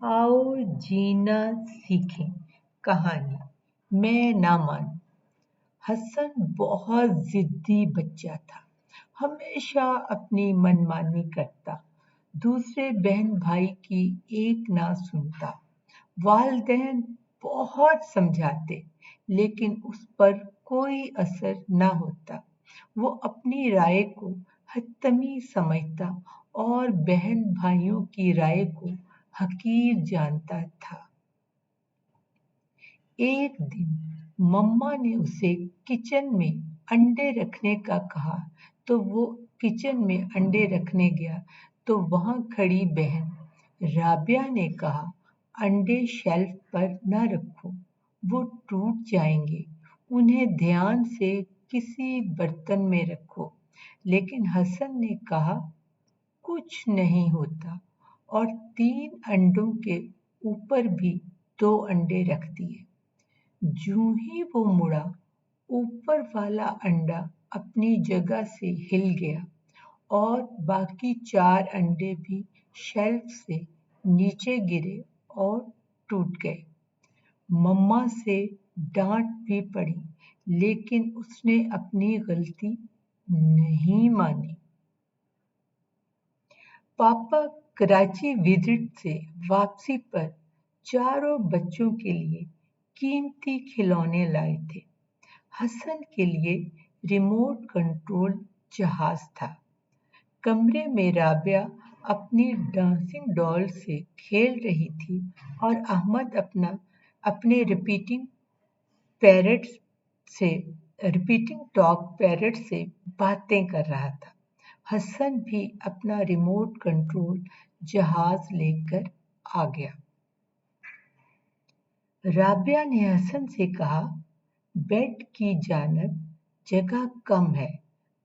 आओ जीना सीखें कहानी। मैं ना मानूं। हसन बहुत जिद्दी बच्चा था। हमेशा अपनी मनमानी करता, दूसरे बहन भाई की एक ना सुनता। वालिदैन बहुत समझाते, लेकिन उस पर कोई असर ना होता। वो अपनी राय को हतमी समझता और बहन भाइयों की राय को हकीर जानता था। एक दिन मम्मा ने उसे किचन में अंडे रखने का कहा, तो वो किचन में अंडे रखने गया तो वहां खड़ी बहन राबिया ने कहा, अंडे शेल्फ पर न रखो, वो टूट जाएंगे, उन्हें ध्यान से किसी बर्तन में रखो। लेकिन हसन ने कहा, कुछ नहीं होता, और 3 अंडों के ऊपर भी 2 अंडे रख दिए। जूं ही वो मुड़ा, ऊपर वाला अंडा अपनी जगह से हिल गया और बाकी 4 अंडे भी शेल्फ से नीचे गिरे और टूट गए। मम्मा से डांट भी पड़ी, लेकिन उसने अपनी गलती नहीं मानी। पापा कराची विजिट से वापसी पर चारों बच्चों के लिए कीमती खिलौने लाए थे। हसन के लिए रिमोट कंट्रोल जहाज था। कमरे में राबिया अपनी डांसिंग डॉल से खेल रही थी और अहमद अपने रिपीटिंग टॉक पैरट से बातें कर रहा था। हसन भी अपना रिमोट कंट्रोल जहाज लेकर आ गया। राबिया ने हसन से कहा, बेड की जानब जगह कम है,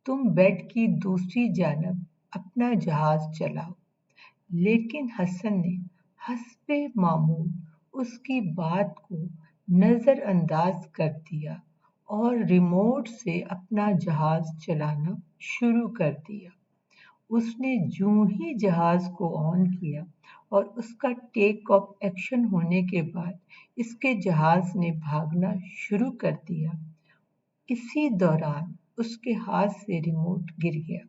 तुम बेड की दूसरी जानब अपना जहाज चलाओ। लेकिन हसन ने हस्बे मामूल उसकी बात को नजरअंदाज कर दिया और रिमोट से अपना जहाज चलाना शुरू कर दिया। उसने जूं ही जहाज को ऑन किया और उसका टेक ऑफ एक्शन होने के बाद इसके जहाज ने भागना शुरू कर दिया। इसी दौरान उसके हाथ से रिमोट गिर गया,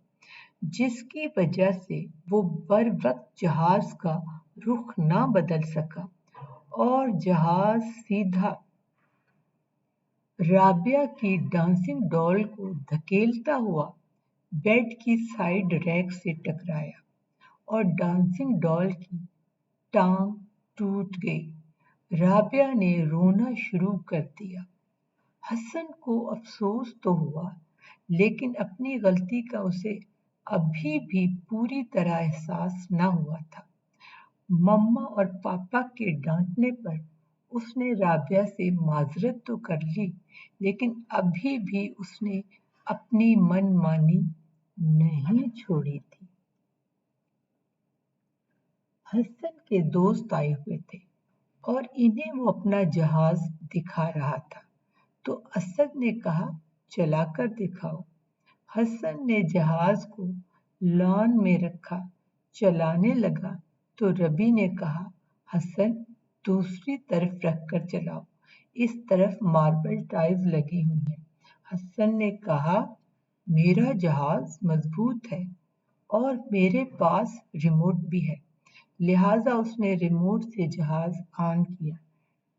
जिसकी वजह से वो बर वक्त जहाज का रुख ना बदल सका और जहाज सीधा राबिया की डांसिंग डॉल को धकेलता हुआ बेड की साइड रैक से टकराया और डांसिंग डॉल की टांग टूट गई। राबिया ने रोना शुरू कर दिया। हसन को अफसोस तो हुआ, लेकिन अपनी गलती का उसे अभी भी पूरी तरह एहसास न हुआ था। मम्मा और पापा के डांटने पर उसने राबिया से माजरत तो कर ली, लेकिन अभी भी उसने अपनी मनमानी नहीं छोड़ी थी। हसन के दोस्त आए हुए थे और इन्हें वो अपना जहाज दिखा रहा था, तो असद ने कहा, चलाकर दिखाओ। हसन ने जहाज को लॉन में रखा, चलाने लगा तो रबी ने कहा, हसन दूसरी तरफ रखकर चलाओ, इस तरफ मार्बल टाइल्स लगी हुई हैं। हसन ने कहा, मेरा जहाज मजबूत है और मेरे पास रिमोट भी है। लिहाजा उसने रिमोट से जहाज ऑन किया।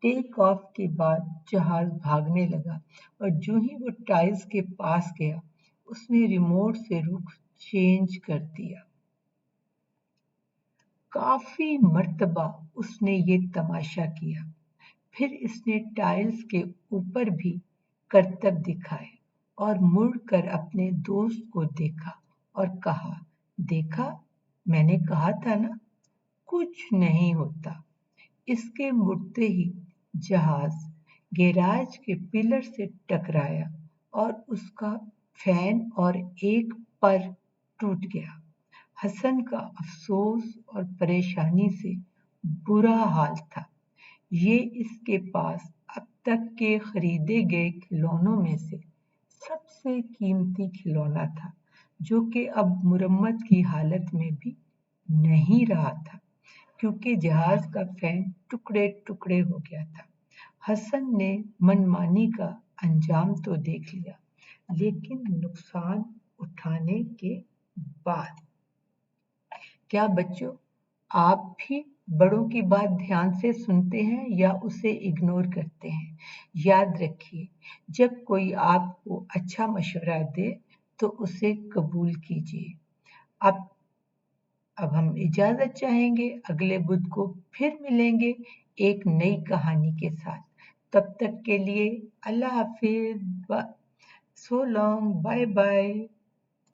टेक ऑफ के बाद जहाज भागने लगा और जो ही वो टाइल्स के पास गया, उसने रिमोट से रुख चेंज कर दिया। काफी मर्तबा उसने ये तमाशा किया। फिर इसने टाइल्स के ऊपर भी करतब दिखाए और मुड़कर अपने दोस्त को देखा और कहा, देखा, मैंने कहा था ना, कुछ नहीं होता। इसके मुड़ते ही जहाज गैराज के पिलर से टकराया और उसका फैन और एक पर टूट गया। हसन का अफसोस और परेशानी से बुरा हाल था। ये इसके पास अब तक के खरीदे गए खिलौनों में से सबसे कीमती खिलौना था, जो कि अब मुरम्मत की हालत में भी नहीं रहा था। क्योंकि जहाज का फैन टुकड़े टुकड़े हो गया था। हसन ने मनमानी का अंजाम तो देख लिया, लेकिन नुकसान उठाने के बाद। क्या बच्चों, आप भी बड़ों की बात ध्यान से सुनते हैं या उसे इग्नोर करते हैं? याद रखिए, जब कोई आपको अच्छा मशवरा दे तो उसे कबूल कीजिए। अब अब हम इजाजत चाहेंगे, अगले बुध को फिर मिलेंगे एक नई कहानी के साथ। तब तक के लिए अल्लाह हाफिज, सो लॉन्ग, बाय बाय।